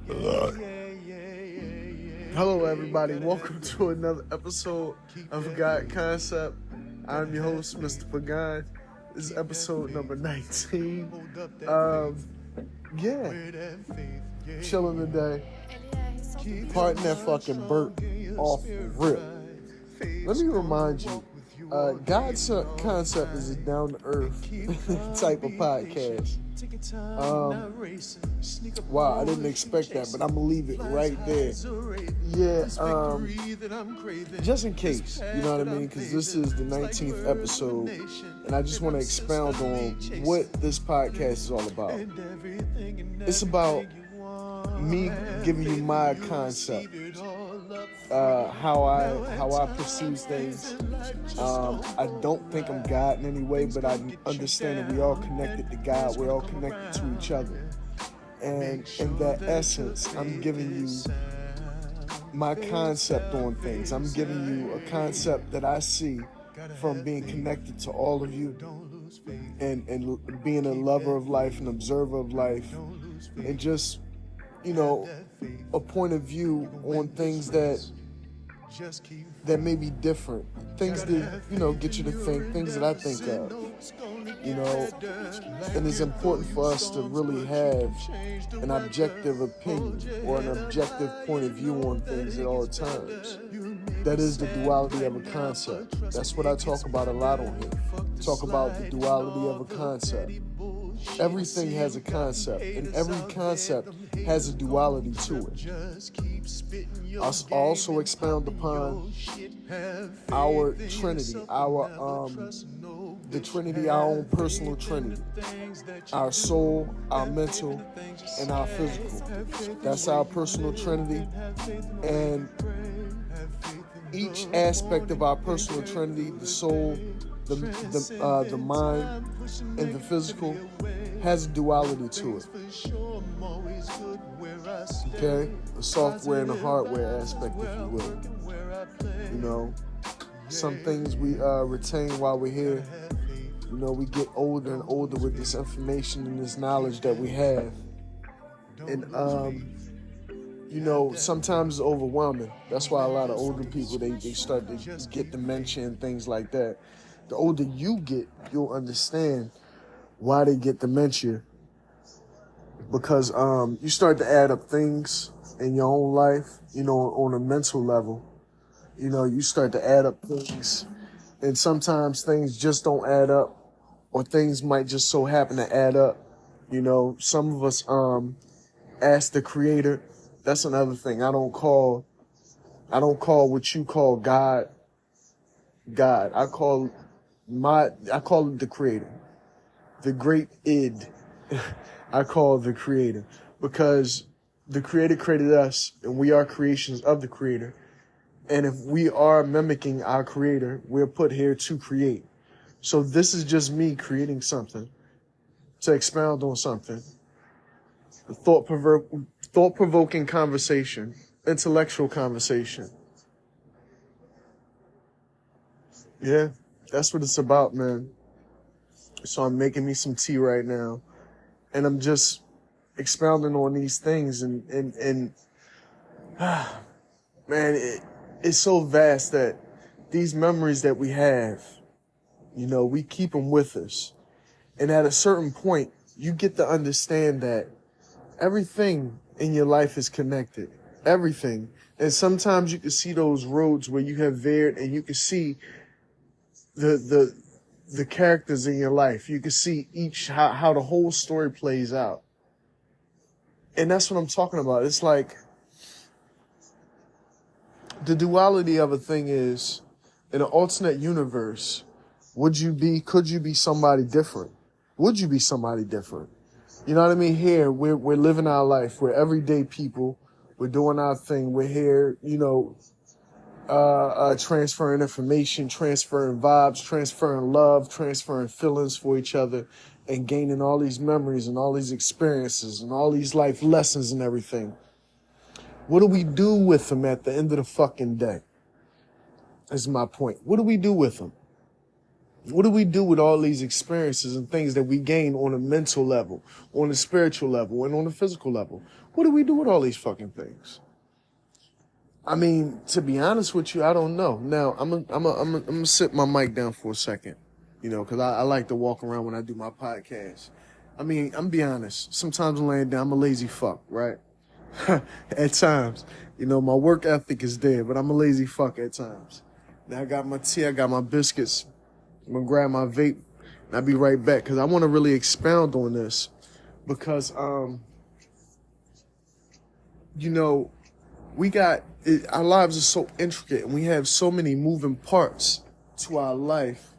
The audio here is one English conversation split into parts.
Hello, everybody. Welcome to another episode of God Concept. I'm your host, Mr. Pagan. This is episode number 19. Chilling today. Parting that fucking burp off rip. Let me remind you, God's Concept is a down-to-earth type of podcast. Wow, I didn't expect that, but I'm gonna leave it right there. Yeah, just in case, you know what I mean? Because this is the 19th episode, and I just want to expound on what this podcast is all about. It's about me giving you my concept, how I perceive things. I don't think I'm God in any way, but I understand that we're all connected to God. We're all connected to each other. And in that essence, I'm giving you my concept on things. I'm giving you a concept that I see from being connected to all of you and being a lover of life, an observer of life, and just, a point of view on things that may be different, things that, get you to think, things that I think of, and it's important for us to really have an objective opinion or an objective point of view on things at all times. That is the duality of a concept. That's what I talk about a lot on here. Talk about the duality of a concept. Everything has a concept, and every concept has a duality to it. I'll also expound upon our Trinity, the Trinity, our own personal Trinity, our soul, our mental, and our physical. That's our personal Trinity, and each aspect of our personal Trinity, the soul, the mind, and the physical, has a duality to it. Okay? The software and the hardware aspect, if you will. Some things we retain while we're here. We get older and older with this information and this knowledge that we have. And, sometimes it's overwhelming. That's why a lot of older people, they start to get dementia and things like that. The older you get, you'll understand why they get dementia. Because you start to add up things in your own life, on a mental level. You start to add up things, and sometimes things just don't add up, or things might just so happen to add up. Some of us ask the Creator. That's another thing. I don't call what you call God. I call it the Creator, the great id. I call the Creator, because the Creator created us, and we are creations of the Creator. And if we are mimicking our Creator, we're put here to create. So this is just me creating something, to expound on something. A thought-provoking conversation, intellectual conversation. Yeah, that's what it's about, man. So I'm making me some tea right now, and I'm just expounding on these things, and man, it's so vast that these memories that we have, we keep them with us. And at a certain point, you get to understand that everything in your life is connected. Everything. And sometimes you can see those roads where you have veered, and you can see the characters in your life. You can see how the whole story plays out. And that's what I'm talking about. It's like the duality of a thing is, in an alternate universe, could you be somebody different? Would you be somebody different? You know what I mean? Here, we're living our life. We're everyday people. We're doing our thing. We're here, transferring information, transferring vibes, transferring love, transferring feelings for each other, and gaining all these memories and all these experiences and all these life lessons and everything. What do we do with them at the end of the fucking day? Is my point. What do we do with them? What do we do with all these experiences and things that we gain on a mental level, on a spiritual level, and on a physical level? What do we do with all these fucking things? I mean, to be honest with you, I don't know. Now, I'm gonna sit my mic down for a second, because I like to walk around when I do my podcast. I mean, I'm be honest. Sometimes I'm laying down, I'm a lazy fuck, right? At times, my work ethic is there, but I'm a lazy fuck at times. Now I got my tea, I got my biscuits. I'm gonna grab my vape, and I'll be right back because I want to really expound on this because, our lives are so intricate and we have so many moving parts to our life.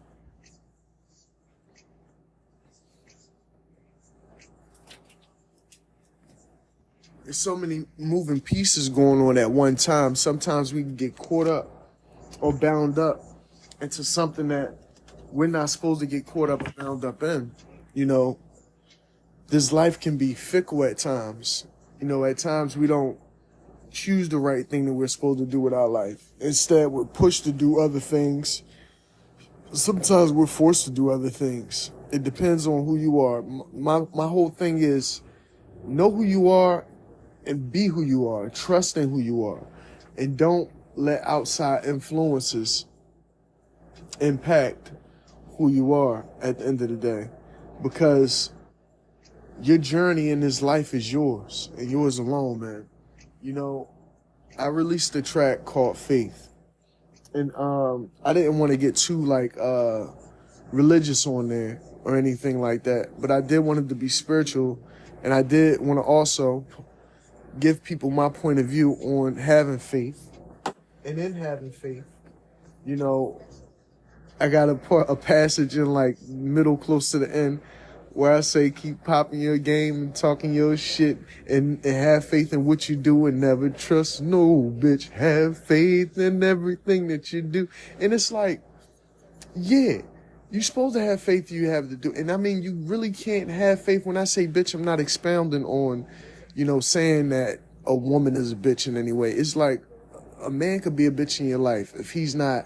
There's so many moving pieces going on at one time. Sometimes we can get caught up or bound up into something that we're not supposed to get caught up or bound up in. This life can be fickle at times. At times we don't choose the right thing that we're supposed to do with our life. Instead, we're pushed to do other things. Sometimes we're forced to do other things. It depends on who you are. My whole thing is know who you are and be who you are. Trust in who you are. And don't let outside influences impact who you are at the end of the day. Because your journey in this life is yours and yours alone, man. I released a track called Faith. And I didn't want to get too religious on there or anything like that. But I did want it to be spiritual. And I did want to also give people my point of view on having faith. And in having faith, I got a passage in middle close to the end where I say keep popping your game and talking your shit and have faith in what you do and never trust no bitch. Have faith in everything that you do. And it's yeah, you're supposed to have faith you have to do. And I mean, you really can't have faith. When I say bitch, I'm not expounding on, saying that a woman is a bitch in any way. It's like a man could be a bitch in your life if he's not,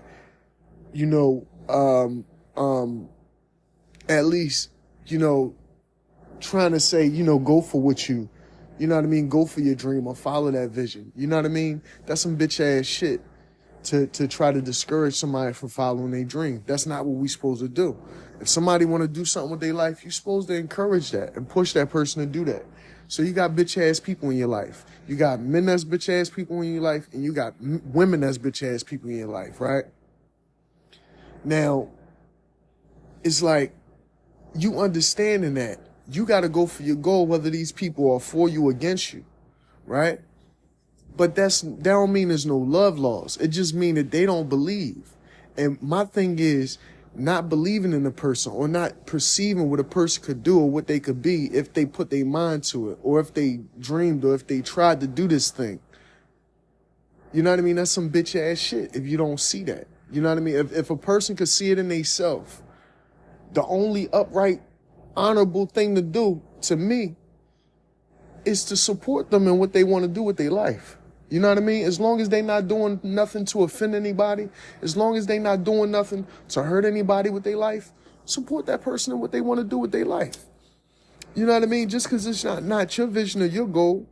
at least, trying to say, go for what you know what I mean? Go for your dream or follow that vision. You know what I mean? That's some bitch ass shit to try to discourage somebody from following their dream. That's not what we supposed to do. If somebody want to do something with their life, you're supposed to encourage that and push that person to do that. So you got bitch ass people in your life. You got men that's bitch ass people in your life, and you got women that's bitch ass people in your life, right? Now, it's you understanding that you got to go for your goal, whether these people are for you or against you, right? But that don't mean there's no love lost. It just means that they don't believe. And my thing is not believing in a person or not perceiving what a person could do or what they could be if they put their mind to it or if they dreamed or if they tried to do this thing. You know what I mean? That's some bitch ass shit if you don't see that. You know what I mean? If a person could see it in themselves, the only upright, honorable thing to do, to me, is to support them in what they want to do with their life. You know what I mean? As long as they not doing nothing to offend anybody, as long as they not doing nothing to hurt anybody with their life, support that person in what they want to do with their life. You know what I mean? Just because it's not your vision or your goal.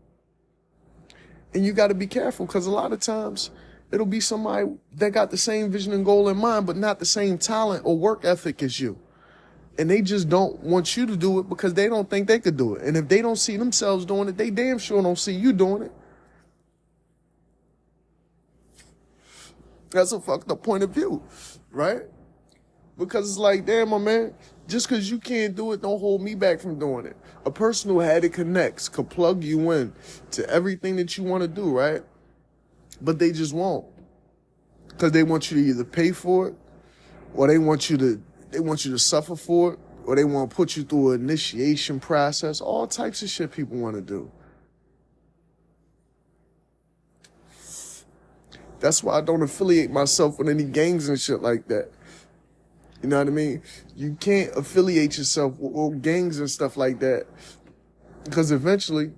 And you got to be careful because a lot of times it'll be somebody that got the same vision and goal in mind, but not the same talent or work ethic as you. And they just don't want you to do it because they don't think they could do it. And if they don't see themselves doing it, they damn sure don't see you doing it. That's a fucked up point of view, right? Because it's damn, my man, just because you can't do it, don't hold me back from doing it. A person who had it connects could plug you in to everything that you want to do, right? But they just won't. Because they want you to either pay for it or they want you to suffer for it, or they want to put you through an initiation process, all types of shit people want to do. That's why I don't affiliate myself with any gangs and shit like that. You know what I mean? You can't affiliate yourself with gangs and stuff like that because eventually,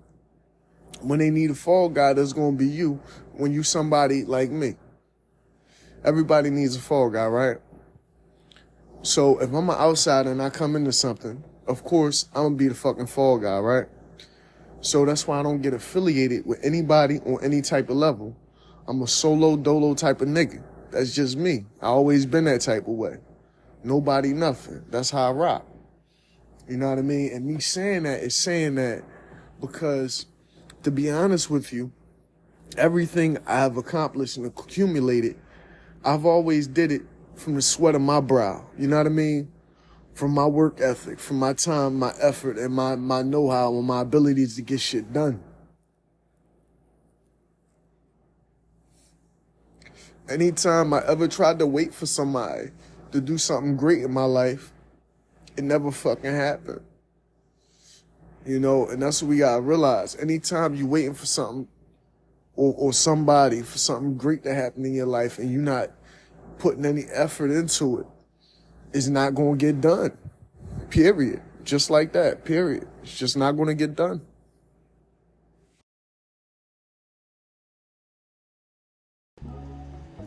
when they need a fall guy, that's going to be you when you somebody like me. Everybody needs a fall guy, right? So if I'm an outsider and I come into something, of course, I'm going to be the fucking fall guy, right? So that's why I don't get affiliated with anybody on any type of level. I'm a solo dolo type of nigga. That's just me. I always been that type of way. Nobody, nothing. That's how I rock. You know what I mean? And me saying that is saying that because, to be honest with you, everything I've accomplished and accumulated, I've always did it from the sweat of my brow. You know what I mean? From my work ethic, from my time, my effort, and my know-how and my abilities to get shit done. Anytime I ever tried to wait for somebody to do something great in my life, it never fucking happened. You know, and that's what we gotta realize. Anytime you waiting for something or somebody for something great to happen in your life and you're not putting any effort into it, it's not gonna get done. Period. Just like that. Period. It's just not gonna get done.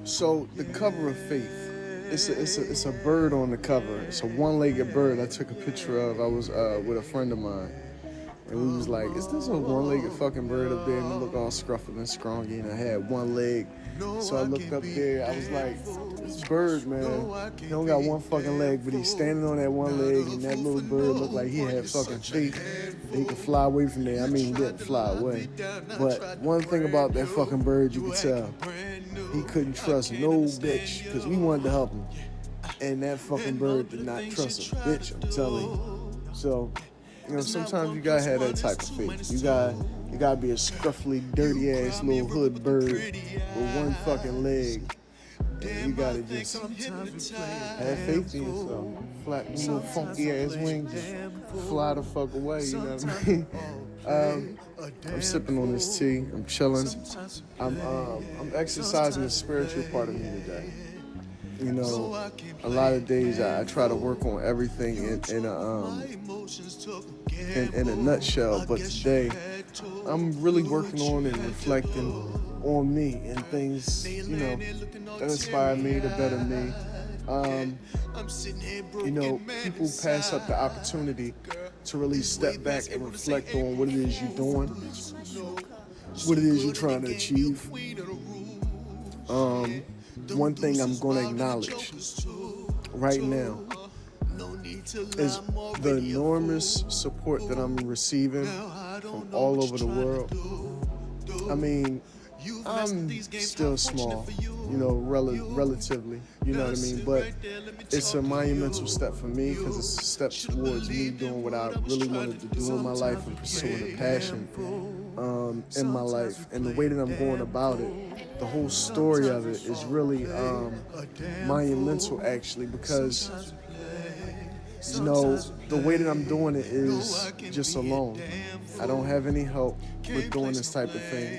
So the cover of Faith, it's a bird on the cover. It's a one-legged bird I took a picture of. I was with a friend of mine, and we was like, is this a one-legged fucking bird up there? And it looked all scruffy and scrawny, and I had one leg. So I looked up there, I was like, this bird, man, he don't got one fucking leg, but he's standing on that one leg, and that little bird looked like he had fucking faith that he could fly away from there. I mean, he didn't fly away. But one thing about that fucking bird, you could tell, he couldn't trust no bitch, because we wanted to help him. And that fucking bird did not trust a bitch, I'm telling you. So, you know, sometimes you gotta have that type of faith. You gotta be a scruffy, dirty ass little hood bird with one fucking leg. And you gotta just have faith in yourself. Flat little funky ass wings, just fly the fuck away. You know what I mean? I'm sipping on this tea. I'm chilling. I'm exercising the spiritual part of me today. You know, a lot of days I try to work on everything in a nutshell, but today I'm really working on and reflecting on me and things, you know, that inspire me to better me. You know, people pass up the opportunity to really step back and reflect on what it is you're doing, what it is you're trying to achieve. One thing I'm going to acknowledge right now is the enormous support that I'm receiving from all over the world. I mean, I'm still small, you know, relatively, you know what I mean? But it's a monumental step for me because it's a step towards me doing what I really wanted to do in my life and pursuing a passion in my life. And the way that I'm going about it, the whole story of it is really monumental, actually, because, you know, the way that I'm doing it is just alone. I don't have any help with doing this type of thing.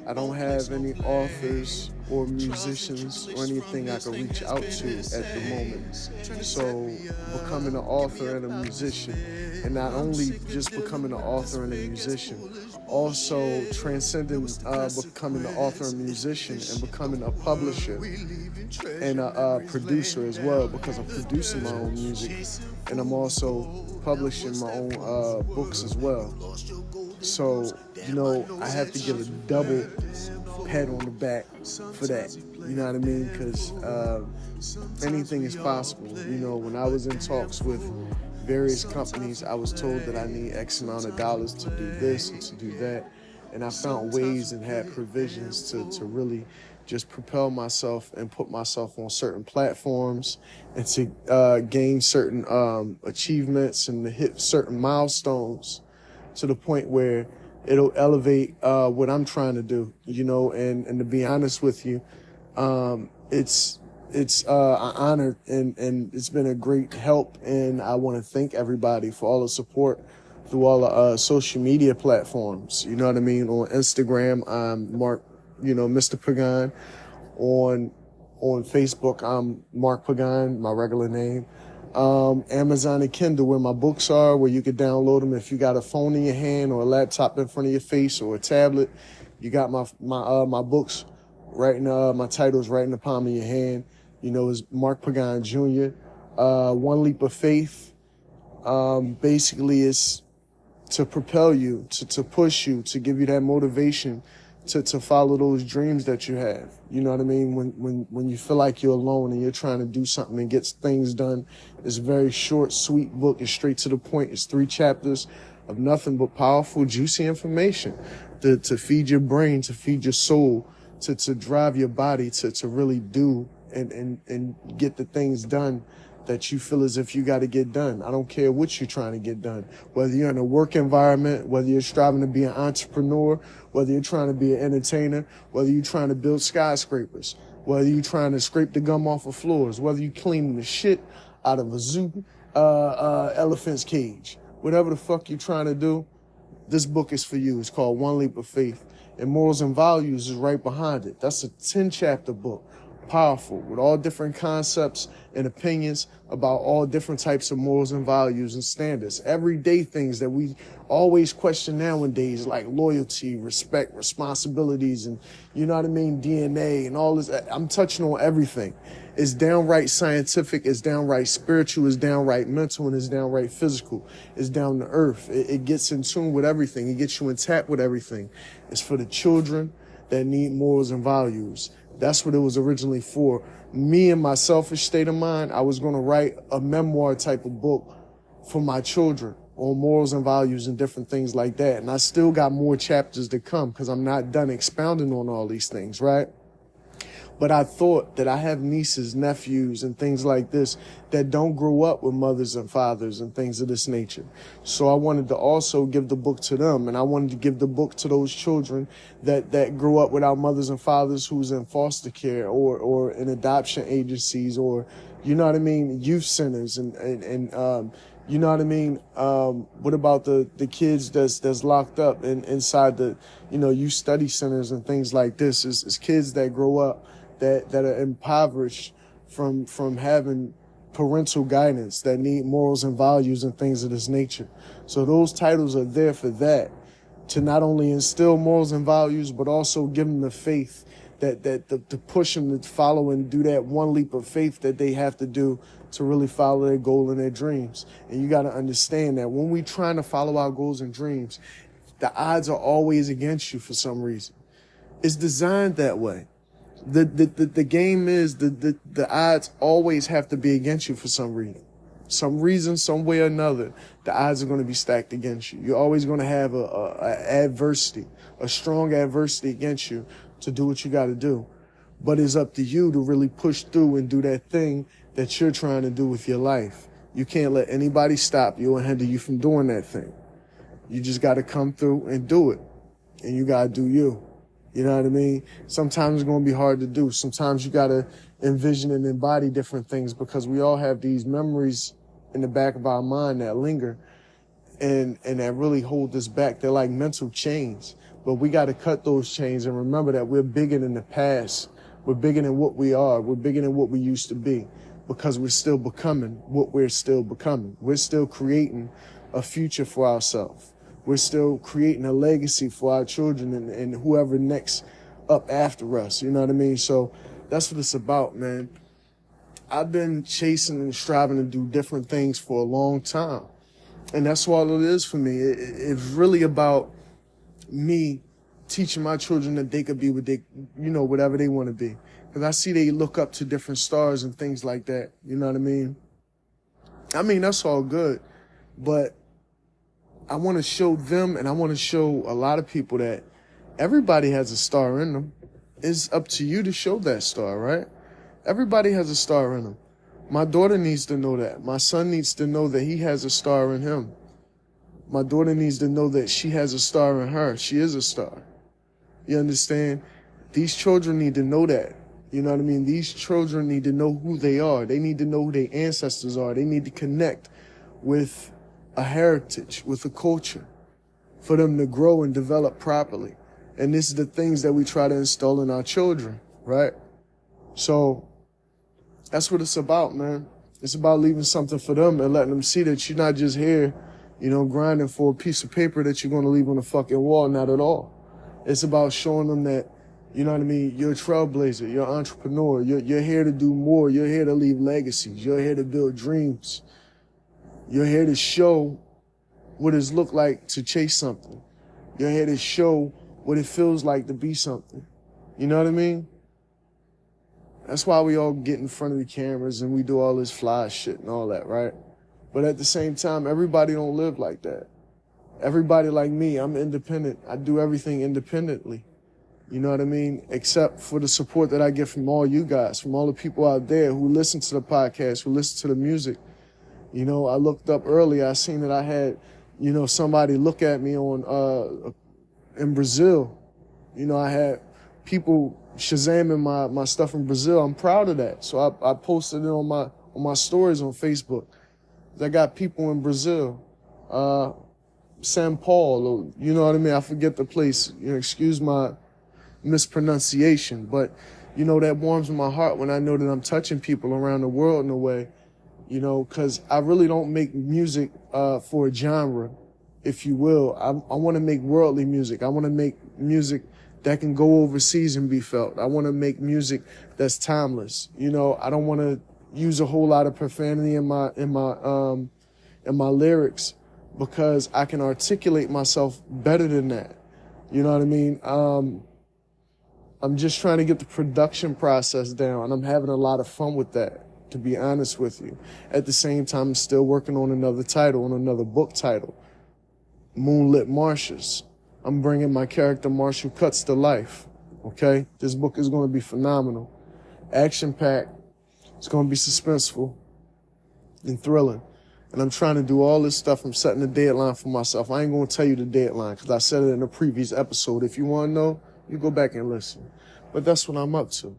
I don't have any authors or musicians or anything I can reach out to at the moment. So becoming an author and a musician, and not only just becoming an author and a musician, also transcending becoming an author and musician and becoming a publisher and a producer as well, because I'm producing my own music and I'm also publishing my own books as well. So, you know, I have to give a double pat on the back for that. You know what I mean? Because anything is possible. You know, when I was in talks with various companies, I was told that I need X amount of dollars to do this and to do that. And I found ways and had provisions to really just propel myself and put myself on certain platforms and to gain certain achievements and to hit certain milestones to the point where it'll elevate what I'm trying to do, you know, and to be honest with you, it's an honor and it's been a great help, and I want to thank everybody for all the support through all the social media platforms, you know what I mean? On Instagram, I'm Mark, you know, Mr. Pagan. On Facebook, I'm Mark Pagan, my regular name. Amazon and Kindle, where my books are, where you can download them if you got a phone in your hand or a laptop in front of your face or a tablet. You got my books right now. My title's right in the palm of your hand. You know, it's Mark Pagan Jr. One Leap of Faith. Basically, it's to propel you, to push you, to give you that motivation to follow those dreams that you have. You know what I mean? When you feel like you're alone and you're trying to do something and get things done. It's a very short, sweet book. It's straight to the point. It's 3 chapters of nothing but powerful, juicy information to feed your brain, to feed your soul, to drive your body to really do and get the things done that you feel as if you got to get done. I don't care what you're trying to get done, whether you're in a work environment, whether you're striving to be an entrepreneur, whether you're trying to be an entertainer, whether you're trying to build skyscrapers, whether you're trying to scrape the gum off of floors, whether you're cleaning the shit out of a zoo, elephant's cage, whatever the fuck you're trying to do, this book is for you. It's called One Leap of Faith, and Morals and Values is right behind it. That's a 10-chapter book. Powerful, with all different concepts and opinions about all different types of morals and values and standards. Everyday things that we always question nowadays, like loyalty, respect, responsibilities, and you know what I mean, DNA and all this. I'm touching on everything. It's downright scientific, it's downright spiritual, it's downright mental, and it's downright physical. It's down to earth. It gets in tune with everything. It gets you in tap with everything. It's for the children that need morals and values. That's what it was originally for. Me and my selfish state of mind, I was going to write a memoir type of book for my children on morals and values and different things like that. And I still got more chapters to come because I'm not done expounding on all these things, right? But I thought that I have nieces, nephews, and things like this that don't grow up with mothers and fathers and things of this nature. So I wanted to also give the book to them, and I wanted to give the book to those children that grew up without mothers and fathers who's in foster care or in adoption agencies or, you know what I mean, youth centers and you know what I mean? What about the kids that's locked up inside the, you know, youth study centers and things like this? It's kids that grow up that are impoverished from having parental guidance, that need morals and values and things of this nature. So those titles are there for that, to not only instill morals and values, but also give them the faith to push them to follow and do that one leap of faith that they have to do to really follow their goal and their dreams. And you got to understand that when we're trying to follow our goals and dreams, the odds are always against you for some reason. It's designed that way. The game is the odds always have to be against you for some reason. Some way or another, the odds are going to be stacked against you. You're always going to have a strong adversity against you to do what you got to do. But it's up to you to really push through and do that thing that you're trying to do with your life. You can't let anybody stop you or hinder you from doing that thing. You just got to come through and do it. And you got to do you. You know what I mean? Sometimes it's going to be hard to do. Sometimes you got to envision and embody different things because we all have these memories in the back of our mind that linger and that really hold us back. They're like mental chains. But we got to cut those chains and remember that we're bigger than the past. We're bigger than what we are. We're bigger than what we used to be because we're still becoming what we're still becoming. We're still creating a future for ourselves. We're still creating a legacy for our children and whoever next up after us. You know what I mean? So that's what it's about, man. I've been chasing and striving to do different things for a long time. And that's all it is for me. It's really about me teaching my children that they could be what they, you know, whatever they want to be. Because I see they look up to different stars and things like that. You know what I mean? I mean, that's all good. But I want to show them and I want to show a lot of people that everybody has a star in them. It's up to you to show that star, right? Everybody has a star in them. My daughter needs to know that. My son needs to know that he has a star in him. My daughter needs to know that she has a star in her. She is a star. You understand? These children need to know that. You know what I mean? These children need to know who they are. They need to know who their ancestors are. They need to connect with a heritage, with a culture, for them to grow and develop properly. And this is the things that we try to instill in our children, right? So that's what it's about, man. It's about leaving something for them and letting them see that you're not just here, you know, grinding for a piece of paper that you're going to leave on the fucking wall. Not at all. It's about showing them that, you know what I mean, you're a trailblazer, you're an entrepreneur, you're here to do more, you're here to leave legacies, you're here to build dreams. You're here to show what it's looked like to chase something. You're here to show what it feels like to be something. You know what I mean? That's why we all get in front of the cameras and we do all this fly shit and all that, right? But at the same time, everybody don't live like that. Everybody like me, I'm independent. I do everything independently. You know what I mean? Except for the support that I get from all you guys, from all the people out there who listen to the podcast, who listen to the music. You know, I looked up earlier, I seen that I had, you know, somebody look at me on in Brazil. You know, I had people Shazamming my stuff in Brazil. I'm proud of that. So I posted it on my stories on Facebook. I got people in Brazil, São Paulo, you know what I mean? I forget the place. You know, excuse my mispronunciation, but you know, that warms my heart when I know that I'm touching people around the world in a way, you know, because I really don't make music for a genre, if you will. I want to make worldly music. I want to make music that can go overseas and be felt. I want to make music that's timeless. You know, I don't want to use a whole lot of profanity in my lyrics because I can articulate myself better than that. You know what I mean? I'm just trying to get the production process down, and I'm having a lot of fun with that, to be honest with you. At the same time, I'm still working on another title, on another book title, Moonlit Marshes. I'm bringing my character Marshall Cuts to life, okay? This book is going to be phenomenal, action-packed. It's going to be suspenseful and thrilling. And I'm trying to do all this stuff. I'm setting a deadline for myself. I ain't going to tell you the deadline because I said it in a previous episode. If you want to know, you go back and listen. But that's what I'm up to.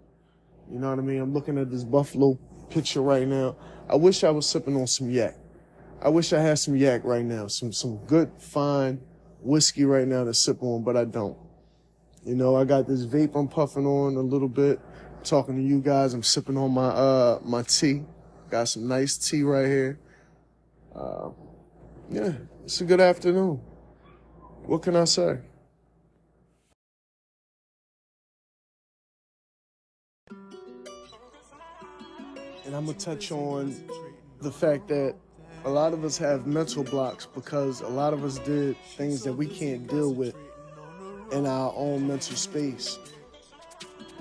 You know what I mean? I'm looking at this buffalo picture right now. I wish I was sipping on some yak. I wish I had some yak right now. Some good, fine whiskey right now to sip on, but I don't. You know, I got this vape I'm puffing on a little bit. I'm talking to you guys. I'm sipping on my tea. Got some nice tea right here. Yeah, it's a good afternoon. What can I say? And I'm going to touch on the fact that a lot of us have mental blocks because a lot of us did things that we can't deal with in our own mental space.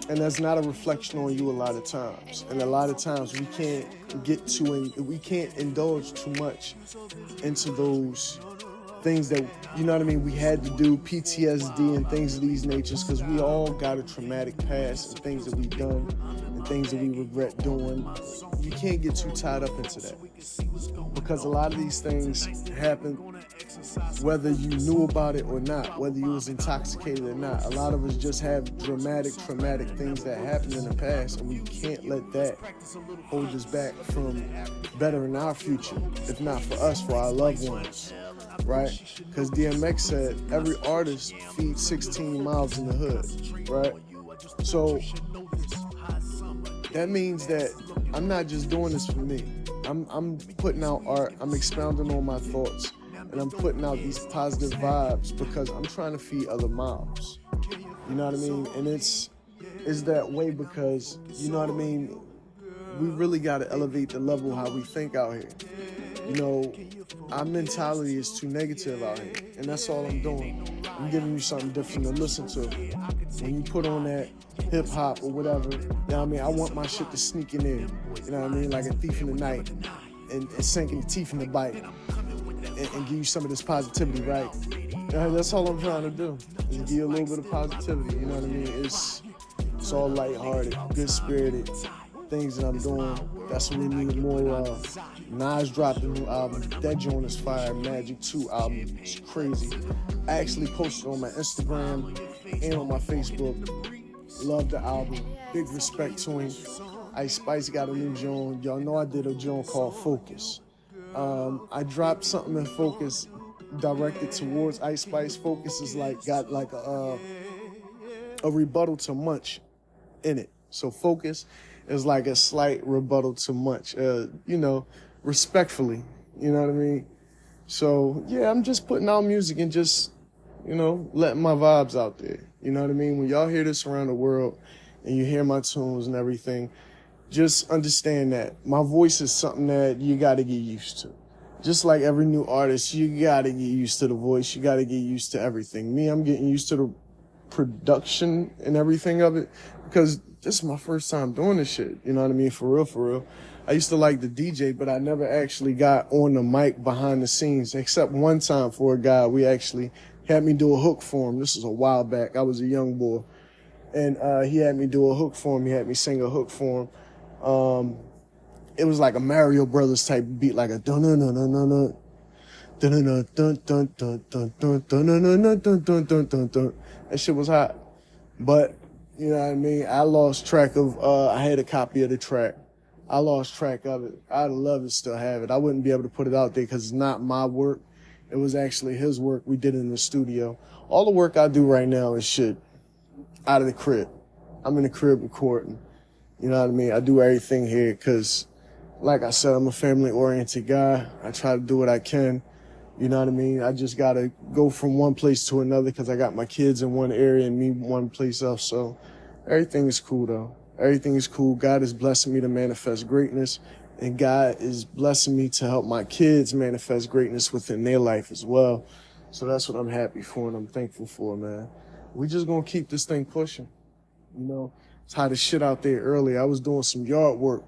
And that's not a reflection on you a lot of times. And a lot of times we can't we can't indulge too much into those things that, you know what I mean, we had to do, PTSD and things of these natures, because we all got a traumatic past and things that we've done and things that we regret doing. You can't get too tied up into that because a lot of these things happen whether you knew about it or not, whether you was intoxicated or not. A lot of us just have traumatic things that happened in the past, and we can't let that hold us back from bettering our future, if not for us, for our loved ones, right? Because DMX said every artist feeds 16 miles in the hood, right? So that means that I'm not just doing this for me. I'm putting out art, I'm expounding on my thoughts, and I'm putting out these positive vibes because I'm trying to feed other mouths. You know what I mean? And it's that way because, you know what I mean, we really got to elevate the level how we think out here. You know, our mentality is too negative out here, and that's all I'm doing. I'm giving you something different to listen to. When you put on that hip hop or whatever, you know what I mean, I want my shit to sneak in there, you know what I mean, like a thief in the night, and sinking the teeth in the bite, and give you some of this positivity, right? That's all I'm trying to do, is give you a little bit of positivity, you know what I mean? It's all lighthearted, good-spirited things that I'm doing. That's what we need more of. Nas dropped a new album. That joint is fire. Magic 2 album. It's crazy. I actually posted on my Instagram and on my Facebook. Love the album. Big respect to him. Ice Spice got a new joint. Y'all know I did a joint called Focus. I dropped something in Focus directed towards Ice Spice. Focus is got a rebuttal to Munch in it. So Focus is like a slight rebuttal to Munch, you know, respectfully, you know what I mean? So, yeah, I'm just putting out music and just, you know, letting my vibes out there, you know what I mean? When y'all hear this around the world and you hear my tunes and everything, just understand that my voice is something that you got to get used to. Just like every new artist, you gotta get used to the voice. You gotta get used to everything. Me, I'm getting used to the production and everything of it because this is my first time doing this shit. You know what I mean? For real, for real. I used to like the DJ, but I never actually got on the mic behind the scenes, except one time for a guy. We actually had me do a hook for him. This was a while back. I was a young boy. And he had me do a hook for him. He had me sing a hook for him. It was like a Mario Brothers type beat, like a dun dun dun dun dun dun dun dun dun dun dun dun dun dun dun dun dun. That shit was hot. But you know what I mean? I lost track of I had a copy of the track. I lost track of it. I'd love to still have it. I wouldn't be able to put it out there because it's not my work. It was actually his work we did in the studio. All the work I do right now is shit out of the crib. I'm in the crib recording. You know what I mean? I do everything here because, like I said, I'm a family-oriented guy. I try to do what I can. You know what I mean? I just got to go from one place to another because I got my kids in one area and me one place else. So everything is cool, though. Everything is cool. God is blessing me to manifest greatness, and God is blessing me to help my kids manifest greatness within their life as well. So that's what I'm happy for and I'm thankful for, man. We just gonna keep this thing pushing. You know, it's hot as shit out there early. I was doing some yard work,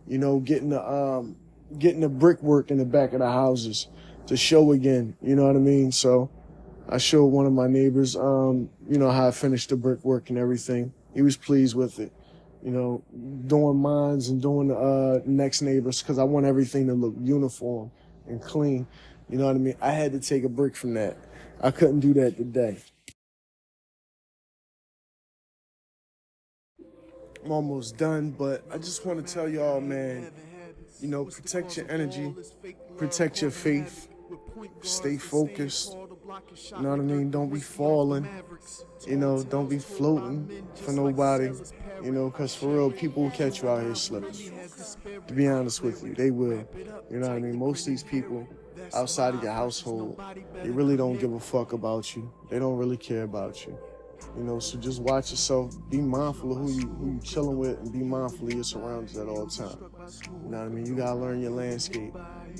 you know, getting the brickwork in the back of the houses to show again. You know what I mean? So I showed one of my neighbors, you know, how I finished the brickwork and everything. He was pleased with it. You know, doing mines and doing next neighbors because I want everything to look uniform and clean. You know what I mean? I had to take a break from that. I couldn't do that today. I'm almost done, but I just want to tell y'all, man, you know, protect your energy, protect your faith, stay focused. You know what I mean? Don't be falling. You know, don't be floating for nobody. You know, because for real, people will catch you out here slipping. To be honest with you, they will. You know what I mean? Most of these people outside of your household, they really don't give a fuck about you. They don't really care about you. You know, so just watch yourself. Be mindful of who you chilling with, and be mindful of your surroundings at all times. You know what I mean? You gotta learn your landscape,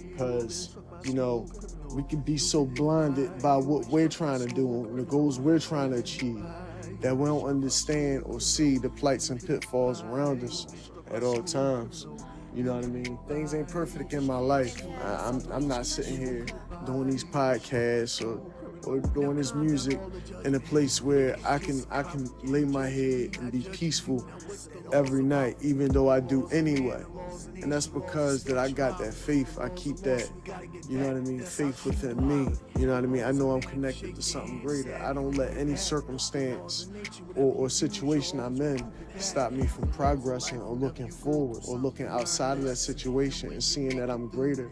because you know we can be so blinded by what we're trying to do and the goals we're trying to achieve that we don't understand or see the plights and pitfalls around us at all times. You know what I mean? Things ain't perfect in my life. I'm not sitting here doing these podcasts or doing this music in a place where I can lay my head and be peaceful every night, even though I do anyway. And that's because that I got that faith. I keep that, you know what I mean, faith within me. You know what I mean? I know I'm connected to something greater. I don't let any circumstance or situation I'm in stop me from progressing or looking forward or looking outside of that situation and seeing that I'm greater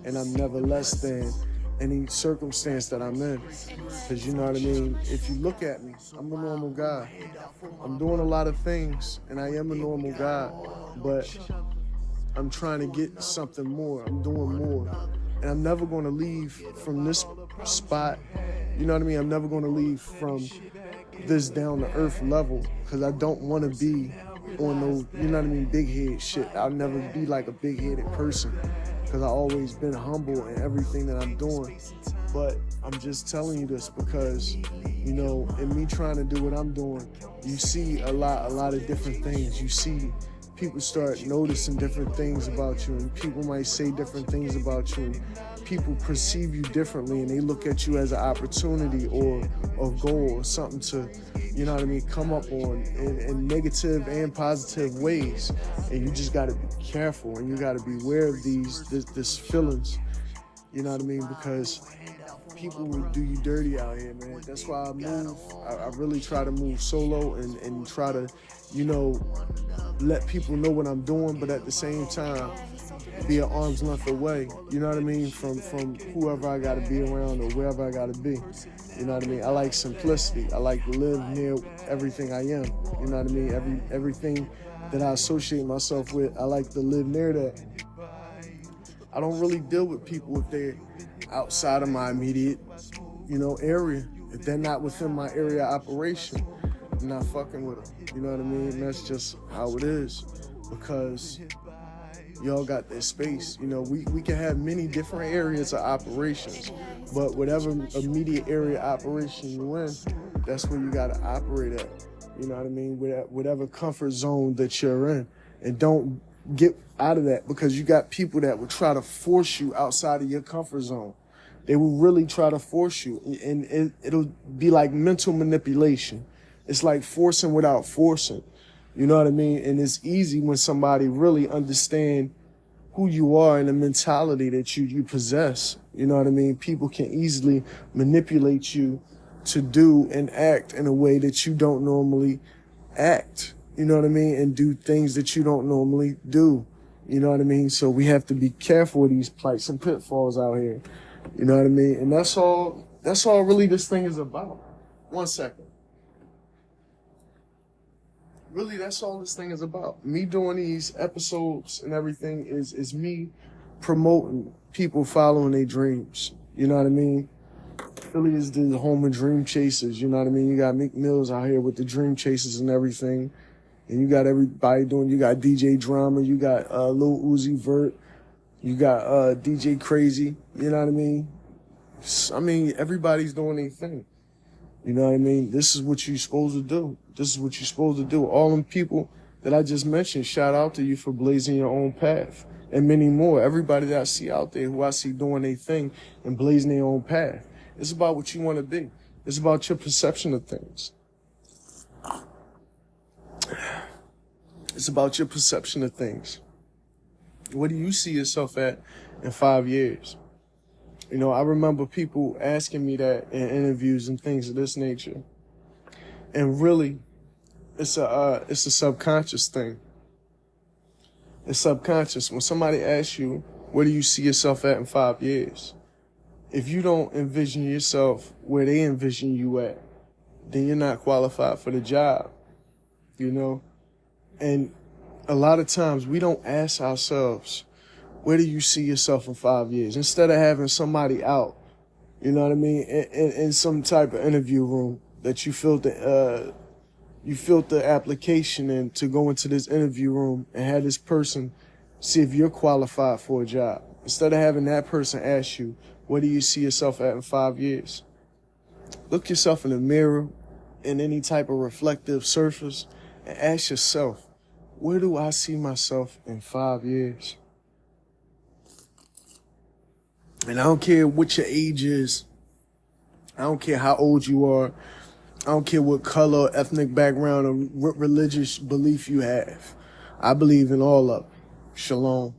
and I'm never less than any circumstance that I'm in. Because you know what I mean? If you look at me, I'm a normal guy. I'm doing a lot of things and I am a normal guy, but I'm trying to get something more. I'm doing more. And I'm never going to leave from this spot. You know what I mean? I'm never going to leave from this down to earth level because I don't want to be on those, you know what I mean, big head shit. I'll never be like a big headed person because I've always been humble in everything that I'm doing. But I'm just telling you this because, you know, in me trying to do what I'm doing, you see a lot of different things. You see people start noticing different things about you, and people might say different things about you, and people perceive you differently, and they look at you as an opportunity or a goal or something to, you know what I mean, come up on in negative and positive ways. And you just got to be careful, and you got to be aware of this feelings, you know what I mean, because people will do you dirty out here, man. That's why I move. I really try to move solo and try to, you know, let people know what I'm doing, but at the same time, be an arm's length away, you know what I mean, from whoever I gotta be around or wherever I gotta be. You know what I mean? I like simplicity. I like to live near everything I am. You know what I mean? Everything that I associate myself with, I like to live near that. I don't really deal with people if they're outside of my immediate, you know, area. If they're not within my area of operation, I'm not fucking with them. You know what I mean? And that's just how it is. Because Y'all got that space. You know, we can have many different areas of operations, but whatever immediate area operation you in, that's where you got to operate at. You know what I mean? Whatever comfort zone that you're in. And don't get out of that, because you got people that will try to force you outside of your comfort zone. They will really try to force you, and it'll be like mental manipulation. It's like forcing without forcing. You know what I mean? And it's easy when somebody really understand who you are and the mentality that you possess. You know what I mean? People can easily manipulate you to do and act in a way that you don't normally act. You know what I mean? And do things that you don't normally do. You know what I mean? So we have to be careful with these plights and pitfalls out here. You know what I mean? And that's all really this thing is about. 1 second. Really, that's all this thing is about. Me doing these episodes and everything is me promoting people following their dreams. You know what I mean? Philly is the home of dream chasers. You know what I mean? You got Meek Mills out here with the dream chasers and everything. And you got everybody you got DJ Drama, you got Lil Uzi Vert, you got DJ Crazy. You know what I mean? I mean, everybody's doing their thing. You know what I mean? This is what you're supposed to do. This is what you're supposed to do. All them people that I just mentioned, shout out to you for blazing your own path. And many more. Everybody that I see out there who I see doing their thing and blazing their own path. It's about what you want to be. It's about your perception of things. It's about your perception of things. Where do you see yourself at in 5 years? You know, I remember people asking me that in interviews and things of this nature. And really, it's a subconscious thing. It's subconscious. When somebody asks you, where do you see yourself at in 5 years? If you don't envision yourself where they envision you at, then you're not qualified for the job, you know? And a lot of times we don't ask ourselves, where do you see yourself in 5 years? Instead of having somebody out, you know what I mean, in some type of interview room that you filled the application in to go into this interview room and have this person see if you're qualified for a job. Instead of having that person ask you, where do you see yourself at in 5 years? Look yourself in the mirror, in any type of reflective surface, and ask yourself, where do I see myself in 5 years? And I don't care what your age is. I don't care how old you are. I don't care what color, ethnic background, or what religious belief you have. I believe in all of it. Shalom.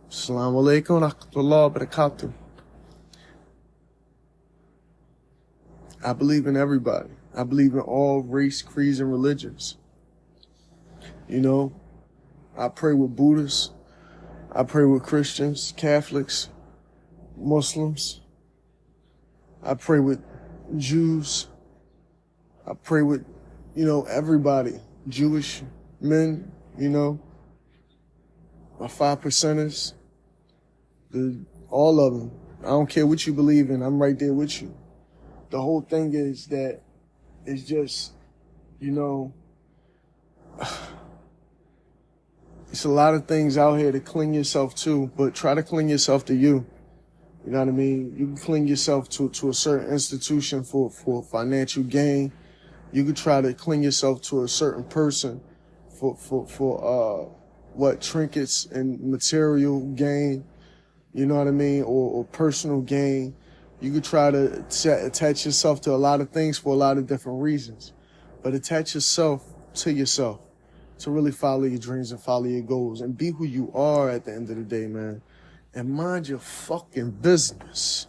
Assalamu alaikum wa rahmatullahi wa barakatuh. I believe in everybody. I believe in all race, creeds, and religions. You know, I pray with Buddhists. I pray with Christians, Catholics, Muslims. I pray with Jews. I pray with, you know, everybody. Jewish men, you know, my 5%ers, all of them. I don't care what you believe in. I'm right there with you. The whole thing is that it's just, you know, it's a lot of things out here to cling yourself to, but try to cling yourself to you. You know what I mean? You can cling yourself to a certain institution for financial gain. You could try to cling yourself to a certain person for trinkets and material gain. You know what I mean? Or personal gain. You could try to attach yourself to a lot of things for a lot of different reasons. But attach yourself to really follow your dreams and follow your goals and be who you are at the end of the day, man. And mind your fucking business.